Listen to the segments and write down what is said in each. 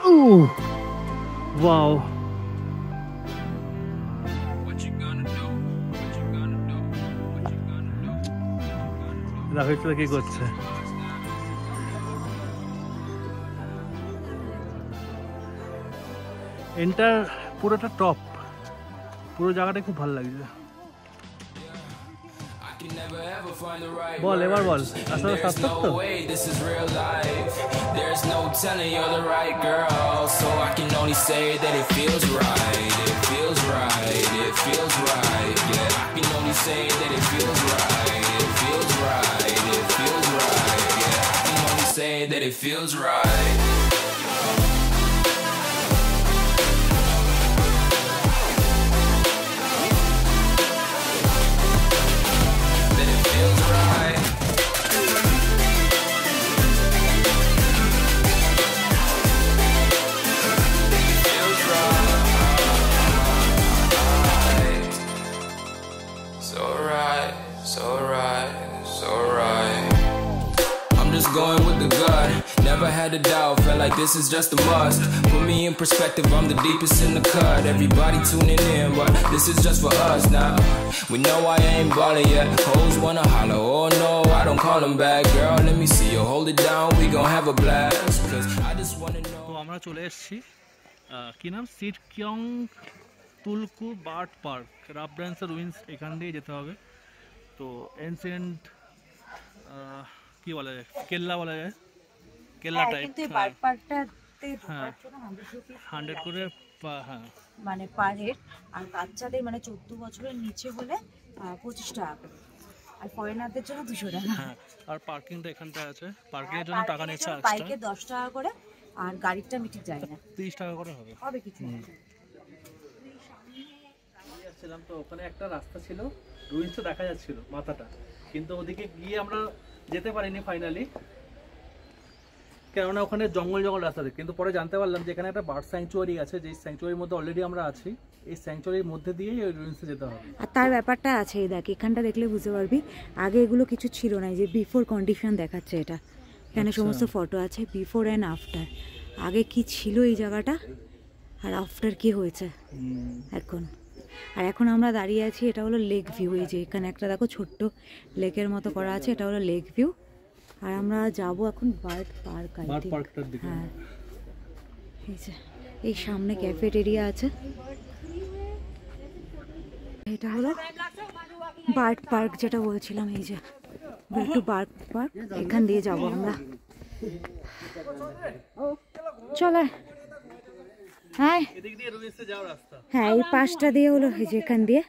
Ooh, wow. Rahul কি করছে? Enter পুরোটা টপ, পুরো জায়গাটা খুব ভালো লাগছে। বল এবার বল, আসলে সাবস্ক্রাইব তো There's no telling you're the right girl, so I can only say that it feels right. It feels right. It feels right. Yeah, I can only say that it feels right. It feels right. It feels right. Yeah, I can only say that it feels right. Going with the gut, never had a doubt, felt like this is just a must. Put me in perspective, I'm the deepest in the cut. Everybody tuning in, but this is just for us now. We know I ain't ballin' yet. Hoes wanna holler, oh no, I don't call them back. Girl, let me see you hold it down, we gon' have a blast. Cause I just wanna know. তো আমরা চলে এসেছি কি নাম, Sidkeong Tulku bird park, Rabdentse ruins, এখান দিয়ে যেতে হবে। তো এনসিয়েন্ট কি বলা যায়, কেল্লা বলা যায়, কেল্লা টাইপ। কিন্তু এই বার্ড পার্কটাতে হ্যাঁ, 100 করে, হ্যাঁ মানে পার হেড। আর বাচ্চাদের মানে 14 বছরের নিচে হলে 25 টাকা করে, আর ফরেনারদের জন্য 200 টাকা। হ্যাঁ, আর পার্কিংটা এখানটা আছে, পার্কিং এর জন্য টাকা নিচ্ছে এক্সট্রা। বাইকে 10 টাকা করে, আর গাড়িটা মিটিং যায় না, 30 টাকা করে হবে। হবে কিছু। যাচ্ছিলাম তো ওখানে একটা রাস্তা ছিল, রুইন্সটা দেখা যাচ্ছিল মাথাটা, কিন্তু ওদিকে গিয়ে আমরা যেতে পারিনি ফাইনালি, কেননা ওখানে জঙ্গল জঙ্গল রাস্তা আছে। কিন্তু পরে জানতে পারলাম যে এখানে একটা বার্ড স্যাংচুয়ারি আছে, যে স্যাংচুয়ারির মধ্যে অলরেডি আমরা আছি, এই স্যাংচুয়ারির মধ্যে দিয়েই ওই রুইন্সে যেতে হবে। আর তার ব্যাপারটা আছে, এই দেখ এখানটা দেখলে বুঝতে পারবি, আগে এগুলো কিছু ছিল না। যে বিফোর কন্ডিশন দেখাচ্ছে এটা, এখানে সমস্ত ফটো আছে, বিফোর অ্যান্ড আফটার। আগে কি ছিল এই জায়গাটা, আর আফটার কি হয়েছে এখন। আর এখন আমরা দাঁড়িয়ে আছি, এটা হলো লেক ভিউ। এই যে এখানে একটা দেখো ছোট্ট লেকের মতো করা আছে, এটা হলো লেক ভিউ। আর আমরা যাব এখন বার্ড পার্ক। হ্যাঁ, এই যে এই সামনে ক্যাফেটেরিয়া আছে, এটা হলো বার্ড পার্ক যেটা বলছিলাম। এই যে একটু বার্ড পার্ক, এখান দিয়ে যাব আমরা। চলে হ্যাঁ, হ্যাঁ এই পাশটা দিয়ে হলো, এই যে এখান দিয়ে।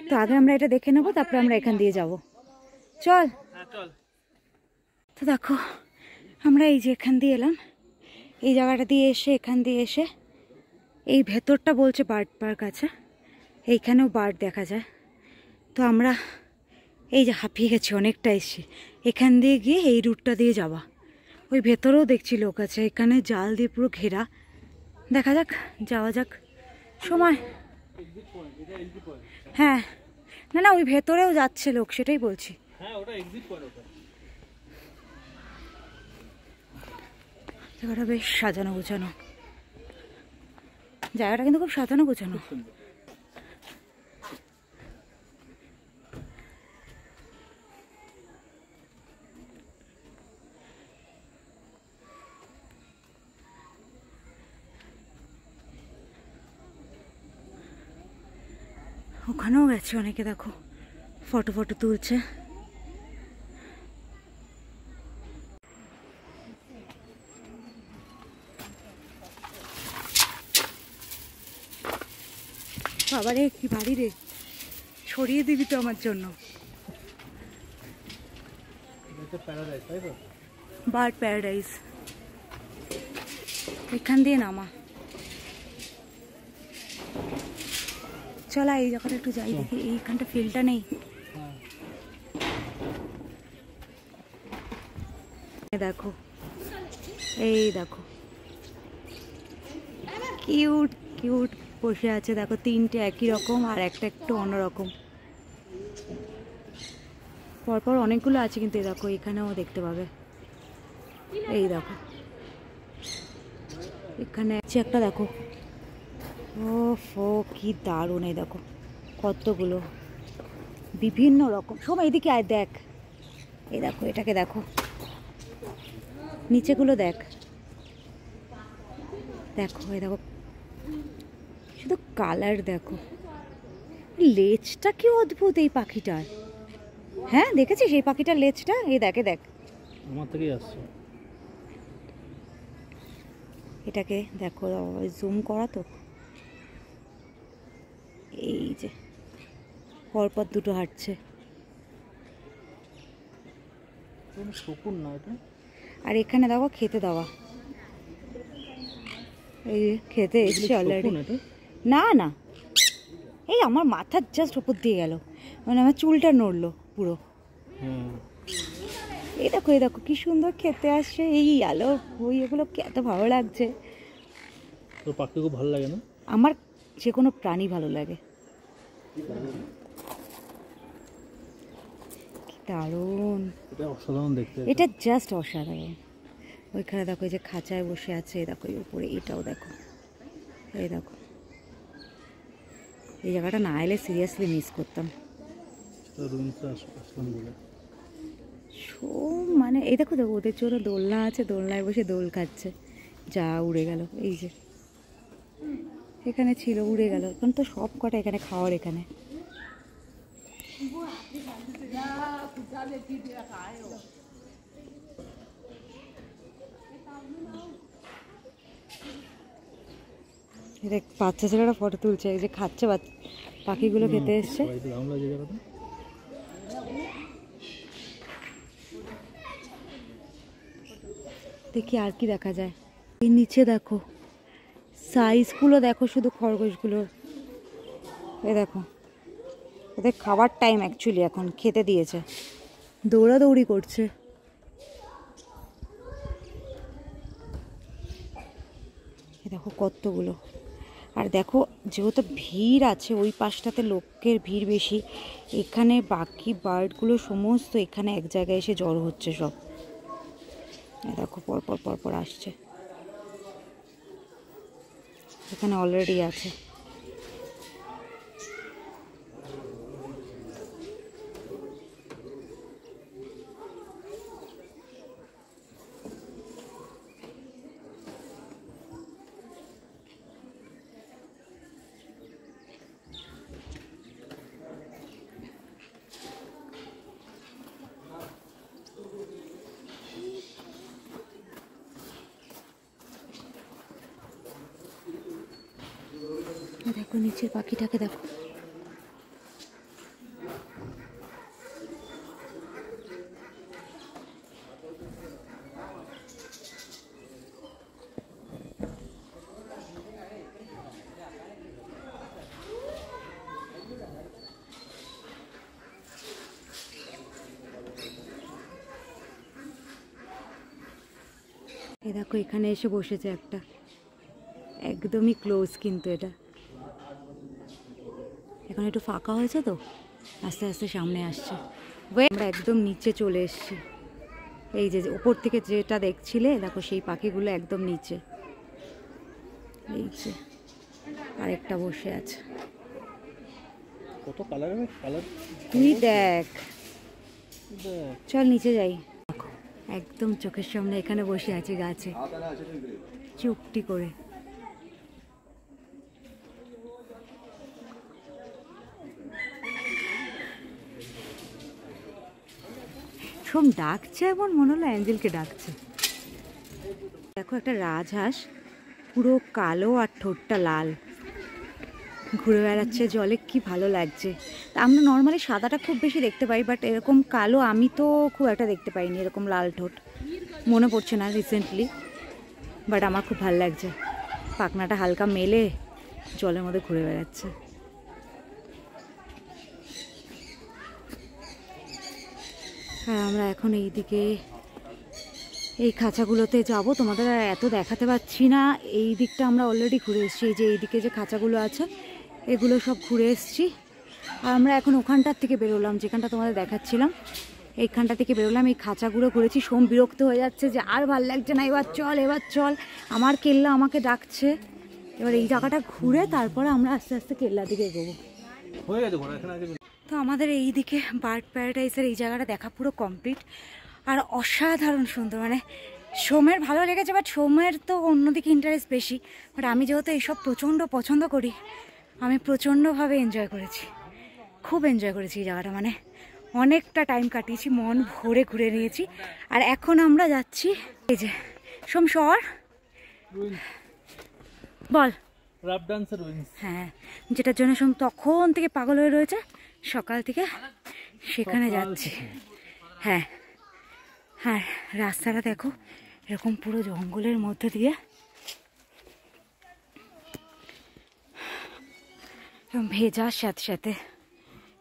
তো আগে আমরা এটা দেখে নেবো, তারপরে আমরা এখান দিয়ে যাব। চল। তো দেখো আমরা এই যে এখান দিয়ে এলাম, এই জায়গাটা দিয়ে এসে, এখান দিয়ে এসে এই ভেতরটা বলছে বার্ড পার্ক আছে, এইখানেও বার্ড দেখা যায়। তো আমরা এই যে হাঁপিয়ে গেছি, অনেকটা এসছি, এখান দিয়ে গিয়ে এই রুটটা দিয়ে যাওয়া। ওই ভেতরেও দেখছি লোক আছে, এখানে জাল দিয়ে পুরো ঘেরা। দেখা যাক, যাওয়া যাক সময়। হ্যাঁ, না না ওই ভেতরেও যাচ্ছে লোক, সেটাই বলছি। জায়গাটা বেশ সাজানো গোছানো, জায়গাটা কিন্তু খুব সাজানো গোছানো। ওখানেও গেছে অনেকে, দেখো ফটো ফটো তুলছে। বাবারে কি বাড়ি রে, ছড়িয়ে দিবি তো আমার জন্য। বার্ড প্যারাডাইস, এখান দিয়ে নামা। চলা এই জায়গাটা একটু যাই, দেখি এইখানটা ফিল্ডটা নেই। দেখো এই দেখো কিউট কিউট বসে আছে, দেখো তিনটে একই রকম আর একটা একটু অন্যরকম। পরপর অনেকগুলো আছে, কিন্তু এই দেখো এখানেও দেখতে পাবে, এই দেখো এখানে আছে একটা, দেখো ও ফো কি দারুণ, এই দেখো কতগুলো বিভিন্ন রকম। সময় এদিকে আয়, দেখ এই দেখো, এটাকে দেখো, নিচেগুলো দেখ, দেখো এই দেখো, শুধু কালার দেখো, লেজটা কি অদ্ভুত এই পাখিটার। হ্যাঁ দেখেছিস এই পাখিটার লেজটা? এই দেখে দেখ, আমার থেকেই আসছে। এটাকে দেখো, জুম করা তো, এই যে পরপর দুটো হাঁটছে। শকুন না এটা? আর এখানে দেখো খেতে দেওয়া, এই খেতে এসছে অলরেডি। না না, এই আমার মাথার জাস্ট উপর দিয়ে গেল, মানে আমার চুলটা নড়লো পুরো। এই দেখো কি সুন্দর খেতে আসছে, এই আলো ওই এগুলো এত ভালো লাগছে। তোর পাখি খুব ভালো লাগে না? আমার যে কোনো প্রাণী ভালো লাগে। কি দারুণ, এটা অসাধারণ দেখতে, এটা জাস্ট অসাধারণ। ওইখানে দেখো এই যে খাঁচায় বসে আছে, দেখো এই উপরে, এটাও দেখো, এই দেখো, এই জায়গাটা না এলে সিরিয়াসলি মিস করতাম। মানে এই দেখো দেখো, ওদের জন্য দোলনা আছে, দোলনায় বসে দোল খাচ্ছে। যা উড়ে গেল, এই যে এখানে ছিল উড়ে গেল, এখন তো সব কটা এখানে খাওয়ার। এখানে বাচ্চা ছেলেরা ফটো তুলছে, এই যে খাচ্ছে পাখিগুলো খেতে এসছে। দেখি আর কি দেখা যায়। এই নিচে দেখো সাইজগুলো দেখো, শুধু খরগোশগুলো। এই দেখো, ওদের খাবার টাইম অ্যাকচুয়ালি, এখন খেতে দিয়েছে, দৌড়াদৌড়ি করছে। এই দেখো কতগুলো। আর দেখো যেহেতু ভিড় আছে ওই পাশটাতে, লোকের ভিড় বেশি, এখানে বাকি বার্ডগুলো সমস্ত এখানে এক জায়গায় এসে জড়ো হচ্ছে সব। দেখো পরপর পরপর আসছে, এখানে অলরেডি আছে। দেখো নিচের পাখিটাকে দেখো, এই দেখো এখানে এসে বসেছে একটা, একদমই ক্লোজ কিন্তু এটা। এখন একটু ফাঁকা হয়েছে তো আস্তে আস্তে সামনে আসছে। আমরা একদম নিচে চলে এসেছি, এই যে উপর থেকে যেটা দেখছিলে দেখো সেই পাখিগুলো একদম নিচে, এই যে আরেকটা বসে আছে। কত কালার, তুই দেখ, চল নিচে যাই। একদম চোখের সামনে এখানে বসে আছে গাছে চুপটি করে। সোম ডাকছে, এমন মনে হলো অ্যাঞ্জেলকে ডাকছে। দেখো একটা রাজহাঁস, পুরো কালো আর ঠোঁটটা লাল, ঘুরে বেড়াচ্ছে জলে, কি ভালো লাগছে। তা আমরা নর্মালি সাদাটা খুব বেশি দেখতে পাই, বাট এরকম কালো আমি তো খুব একটা দেখতে পাইনি, এরকম লাল ঠোঁট মনে পড়ছে না রিসেন্টলি, বাট আমার খুব ভালো লাগছে। পাখনাটা হালকা মেলে জলের মধ্যে ঘুরে বেড়াচ্ছে। আর আমরা এখন এইদিকে এই খাঁচাগুলোতে যাব, তোমাদের আর এত দেখাতে পারছি না। এই দিকটা আমরা অলরেডি ঘুরে এসেছি, এই যে এইদিকে যে খাঁচাগুলো আছে এগুলো সব ঘুরে এসেছি। আর আমরা এখন ওখানটার থেকে বেরোলাম যেখানটা তোমাদের দেখাচ্ছিলাম, এইখানটা থেকে বেরোলাম, এই খাঁচাগুলো ঘুরেছি। সোম বিরক্ত হয়ে যাচ্ছে যে আর ভাল লাগছে না, এবার চল এবার চল, আমার কেল্লা আমাকে ডাকছে। এবার এই জায়গাটা ঘুরে তারপরে আমরা আস্তে আস্তে কেল্লা দিকে এগোবো। তো আমাদের এই দিকে বার্ড প্যারাডাইসের এই জায়গাটা দেখা পুরো কমপ্লিট, আর অসাধারণ সুন্দর। মানে সোমের ভালো লেগেছে, বাট সোমের তো অন্যদিকে ইন্টারেস্ট বেশি, বাট আমি যেহেতু এইসব প্রচণ্ড পছন্দ করি, আমি প্রচণ্ডভাবে এনজয় করেছি, খুব এনজয় করেছি এই জায়গাটা। মানে অনেকটা টাইম কাটিয়েছি, মন ভরে ঘুরে নিয়েছি। আর এখন আমরা যাচ্ছি এই যে সোম শহর বল রাব ডান্সার উইন্স, হ্যাঁ, যেটার জন্য সোম তখন থেকে পাগল হয়ে রয়েছে, সকাল থেকে সেখানে যাচ্ছি। হ্যাঁ, হ্যাঁ, রাস্তাটা দেখো এরকম পুরো জঙ্গলের মধ্যে দিয়ে, এবং ভেজার সাথে সাথে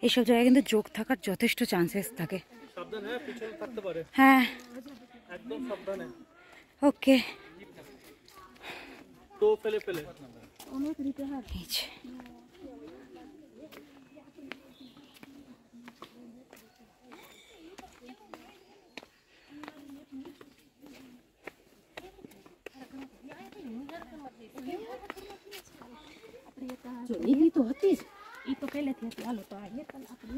এইসব জায়গায় কিন্তু যোগ থাকার যথেষ্ট চান্সেস থাকে। হ্যাঁ, ওকে। तो होतीस ई तो पहले थी आलो तो ये कल अपने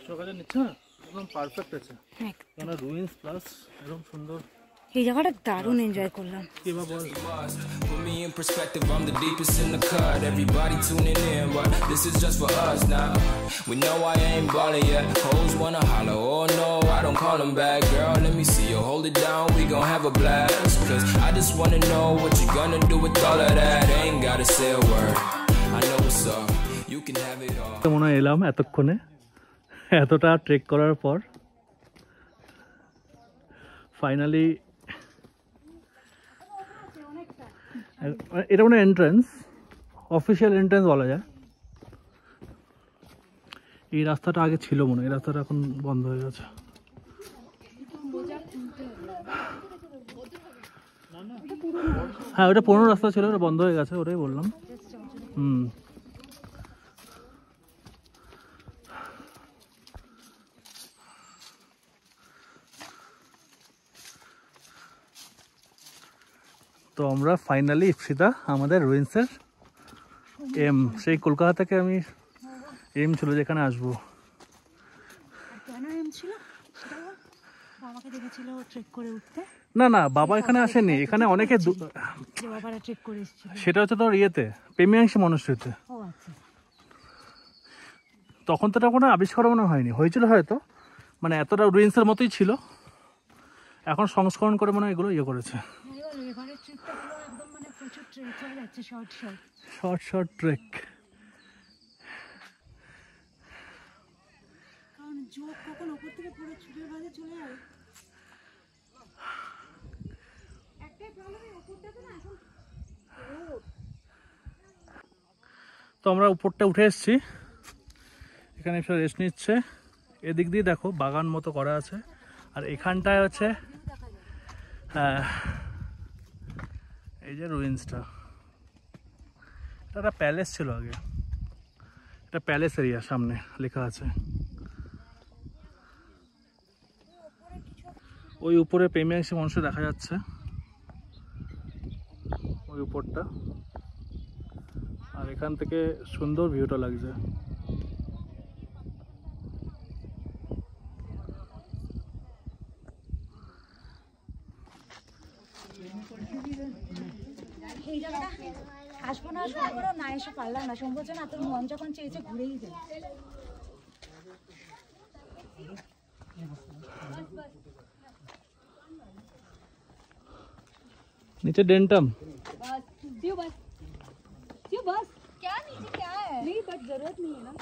সকালে নিচ্ছে না একদম পারফেক্ট আছে, মানে রুইন্স প্লাস এরকম সুন্দর। এই জায়গাটা দারুণ এনজয় করলাম। কি বা বল, Put me in perspective, I'm the deepest in the cut. Everybody tuning in, but this is just for us now. We know I ain't ballin' yet. Hoes wanna holler, oh no, I don't call them back. Girl, let me see you hold it down, we gon' have a blast. Cause I just wanna know what you gonna do with all of that. Ain't gotta say a word, I know what's up, you can have it all. মনে হয় এলাম এতক্ষণে, এতটা trek করার পর finally এটা মানে entrance, official entrance বলা যায়। এই রাস্তাটা আগে ছিল মনে হয়, এই রাস্তাটা এখন বন্ধ হয়ে গেছে। হ্যাঁ, ওটা পুরনো রাস্তা ছিল, ওটা বন্ধ হয়ে গেছে, ওটাই বললাম। তো আমরা ফাইনালি ইপসিতা আমাদের রুইন্সের এম, সেই কলকাতা থেকে আমি এম ছিল যেখানে আসবো। না না, বাবা এখানে আসেনি, এখানে অনেকে সেটা হচ্ছে তোর ইয়েতে প্রেমিয়াংশী মনস্ট্রিতে। তখন তো কোনো আবিষ্কার মনে হয়নি, হয়েছিল হয়তো, মানে এতটা রুইন্সের মতোই ছিল, এখন সংস্করণ করে মনে হয় এগুলো ইয়ে করেছে। শর্ট শর্ট ট্রেক, তো আমরা উপরটা উঠে এসেছি, এখানে সব রেস্ট নিচ্ছে। এদিক দিয়ে দেখো বাগান মতো করা আছে, আর এখানটায় হচ্ছে এই যে রুইন্সটা, এটা একটা প্যালেস ছিল আগে, এটা প্যালেস এরিয়া, সামনে লেখা আছে। ওই উপরে প্রেমিয়াংশী মানুষ দেখা যাচ্ছে, ওই উপরটা, আর এখান থেকে সুন্দর ভিউটা লাগছে। আসবো না আসবো না না এসে পারলাম না, সম্ভব না, তোর মন যখন চেয়েছে ঘুরেই যায়। नीचे डेंटम बस क्या नीचे क्या है, नहीं बट जरूरत नहीं है ना।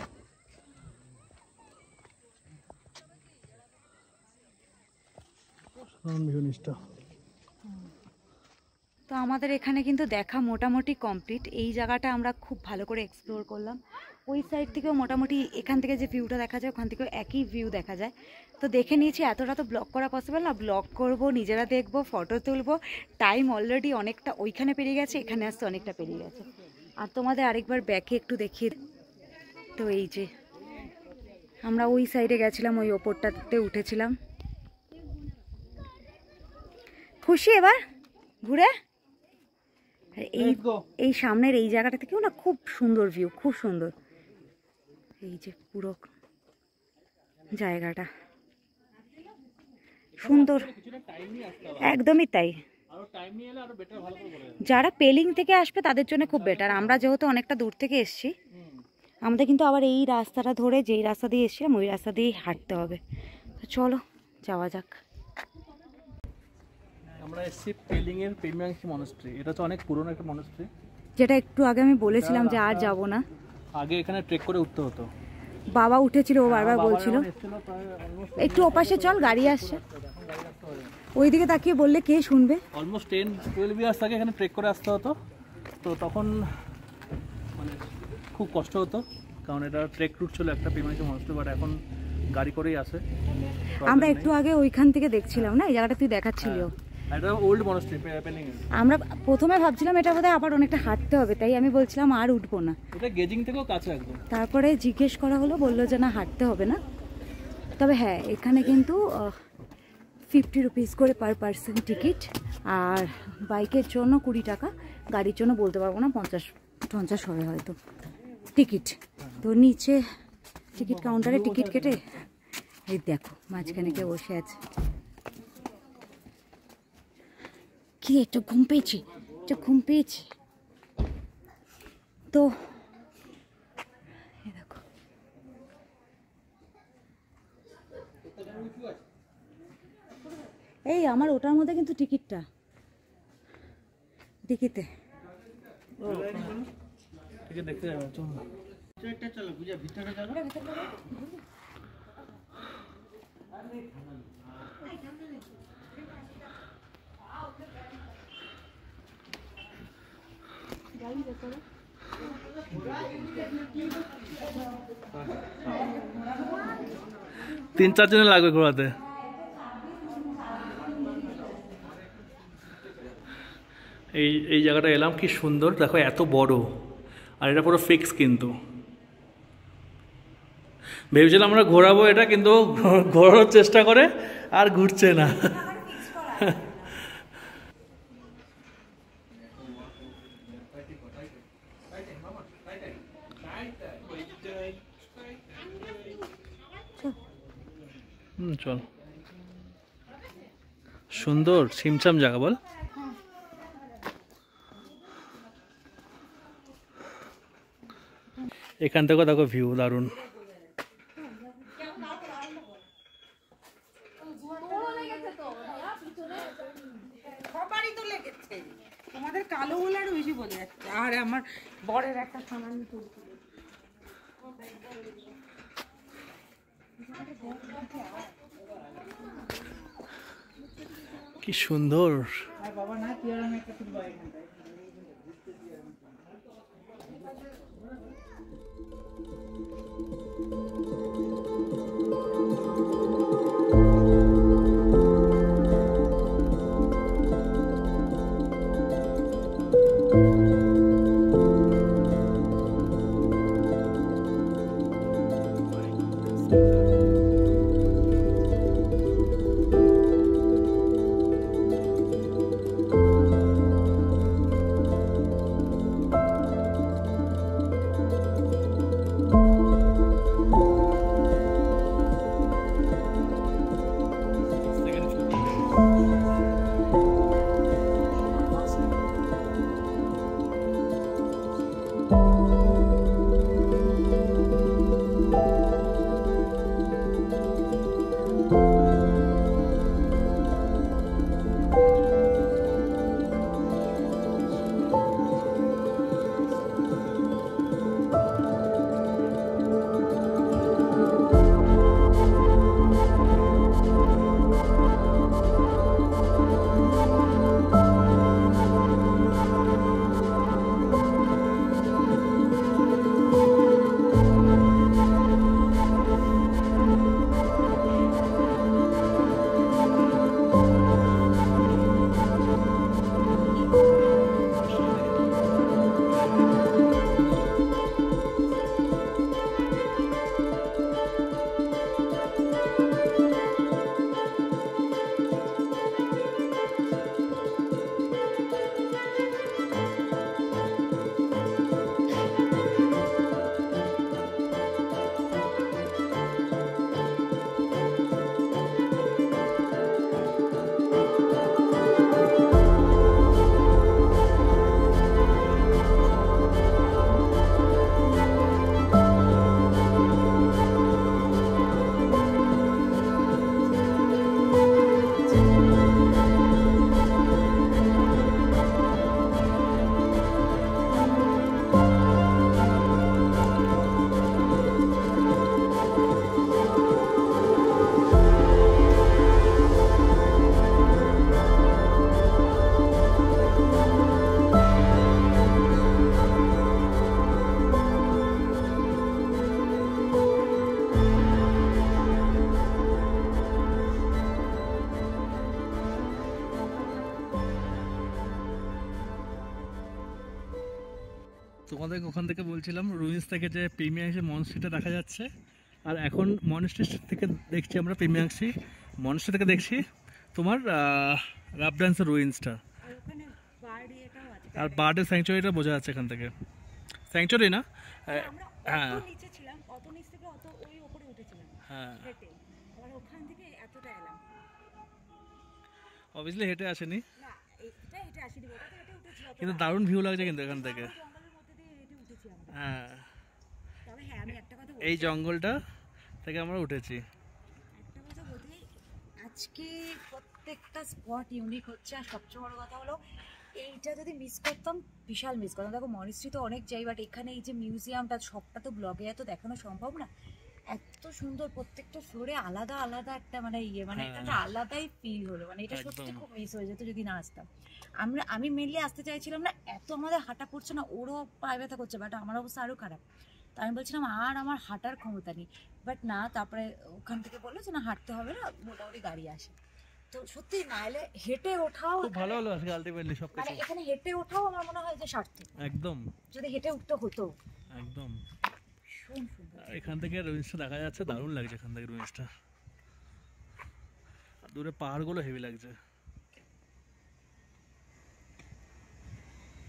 তো আমাদের এখানে কিন্তু দেখা মোটামুটি কমপ্লিট। এই জায়গাটা আমরা খুব ভালো করে এক্সপ্লোর করলাম। ওই সাইড থেকেও মোটামুটি এখান থেকে যে ভিউটা দেখা যায় ওখান থেকেও একই ভিউ দেখা যায়। তো দেখে নিয়েছি, এতটা তো ব্লগ করা পসিবল না, ব্লগ করব, নিজেরা দেখবো, ফটো তুলবো, টাইম অলরেডি অনেকটা ওইখানে পেরিয়ে গেছে, এখানে আসতে অনেকটা পেরিয়ে গেছে। আর তোমাদের আরেকবার ব্যাকে একটু দেখিয়ে, তো এই যে আমরা ওই সাইডে গেছিলাম, ওই ওপরটাতে উঠেছিলাম। খুশি এবার ঘুরে? এই সামনের এই জায়গাটা থেকেও না খুব সুন্দর ভিউ, খুব সুন্দর। এই যে পুরো জায়গাটা সুন্দর, একদমই তাই। যারা পেলিং থেকে আসবে তাদের জন্য খুব বেটার। আমরা যেহেতু অনেকটা দূর থেকে এসছি, আমাদের কিন্তু আবার এই রাস্তাটা ধরে, যেই রাস্তা দিয়ে এসছিলাম ওই রাস্তা দিয়েই হাঁটতে হবে। তো চলো যাওয়া যাক। আমরা এসেছি পেলিং এর প্রেমিয়াংশী মনাস্ট্রি। এটা হচ্ছে অনেক পুরনো একটা মনাস্ট্রি, যেটা একটু আগে আমি বলেছিলাম যে আর যাব না। আগে এখানে ট্রেক করে উঠতে হতো। বাবা উঠেছিল, ও বারবার বলছিল একটু ওপাশে চল, গাড়ি আসছে। ওইদিকে তাকিয়ে বললে কে শুনবে? অলমোস্ট 10-12 ইয়ার্স আগে এখানে ট্রেক করে আসতে হতো। তো তখন মানে খুব কষ্ট হতো, কারণ এটা ট্রেক রুট ছিল একটা প্রেমিয়াংশী মনাস্ট্রি, বাট এখন গাড়ি করেই আসে। আমরা একটু আগে ওইখান থেকে দেখছিলাম না, এই জায়গাটা তুই দেখাচ্ছিল। এটা ওল্ড মনাস্ট্রি পেলিং এর। আমরা প্রথমে ভাবছিলাম এটা বোধহয় আবার অনেকটা হাঁটতে হবে, তাই আমি বলছিলাম আর উঠবো না। এটা গেজিং থেকেও কাছে একদম। তারপরে জিজ্ঞেস করা হলো, বললো যে না হাঁটতে হবে না। তবে হ্যাঁ, এখানে কিন্তু 50 রুপিস করে পার পার্সন টিকিট, আর বাইকের জন্য 20 টাকা, গাড়ির জন্য বলতে পারবো না, 50 হবে হয়তো টিকিট। তো নিচে টিকিট কাউন্টারে টিকিট কেটে এই দেখো মাঝখানে কে বসে আছে। কি একটু ঘুম পেয়েছি, একটু ঘুম পেয়েছি তো দেখো। এই আমার ওটার মধ্যে কিন্তু টিকিটটা টিকিটে দেখতে যাবো, চলো ভিতরে যাবো। 3-4 জনের লাগবে ঘোরাতে। এই জায়গাটা এলাম, কি সুন্দর দেখো, এত বড়, আর এটা পুরো ফিক্স। কিন্তু ভেবেছিলাম আমরা ঘোরাবো এটা, কিন্তু ঘোরানোর চেষ্টা করে আর ঘুরছে না। চল, সুন্দর ছিমছাম জায়গা বল। এখান থেকে দেখো ভিউ দারুণ। তোমাদের কালো বলে আরো বেশি বোঝা যাচ্ছে। আর আমার বরের একটা সামান কি সুন্দর। বাবা না, তুই আর আমি একটা তুলবো এখানটায়। তোমাদের ওখান থেকে বলছিলাম রুইন্স থেকে যে প্রিমিয়াংসি মনস্ট্রিটা দেখা যাচ্ছে, আর এখন মনস্ট্রি থেকে দেখছি আমরা প্রিমিয়াংসি মনস্ট্রি থেকে দেখছি তোমার রাবড্যান্সের রুইন্সটা, আর বার্ডের স্যাংচুয়ারিটা বোঝা যাচ্ছে এখান থেকে। স্যাংচুয়ারি না, হ্যাঁ হ্যাঁ অবভিয়াসলি হেঁটে আসেনি, কিন্তু দারুণ ভিউ লাগছে কিন্তু এখান থেকে। হ্যাঁ এই জঙ্গলটা থেকে আমরা উঠেছি। আজকে প্রত্যেকটা স্পট ইউনিক হচ্ছে, আর সবচেয়ে বড় কথা হলো এইটা যদি মিস করতাম বিশাল মিস করতাম। দেখো মনস্ট্রি তো অনেক যাই, বাট এখানে এই যে মিউজিয়ামটা সবটা তো ব্লগে এত দেখানো সম্ভব না। এত সুন্দর, প্রত্যেকটা ফ্লোরে আলাদা আলাদা একটা মানে মানে একটা আলাদাই ফিল হলো, মানে এটা সত্যি খুব মিস হয়ে যেত যদি না আসতাম। আমি মেনলি আসতে চাইছিলাম না, এত আমাদের হাঁটা পড়ছে না, ওরও পায়ে ব্যথা করছে, বাট আমার অবস্থা আরও খারাপ। তো আমি বলছিলাম আর আমার হাঁটার ক্ষমতা নেই, বাট না, তারপরে ওখান থেকে বললো যে না হাঁটতে হবে না, মোটামুটি গাড়ি আসে। তো সত্যি না এলে হেঁটে ওঠাও ভালো হলো আজকে আলটিমেটলি সব কিছু, মানে এখানে হেঁটে ওঠাও আমার মনে হয় যে সার্থক একদম, যদি হেঁটে উঠতে হতো একদম। এখান থেকে রুইন্সটা দেখা যাচ্ছে, দারুণ লাগছে এখান থেকে রুইন্সটা, দূরে পাহাড়গুলো হেভি লাগছে।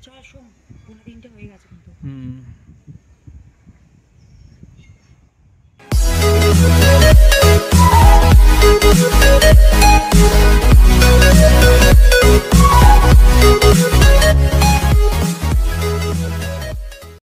চল শোন, 3:30 হয়ে গেছে কিন্তু। হুম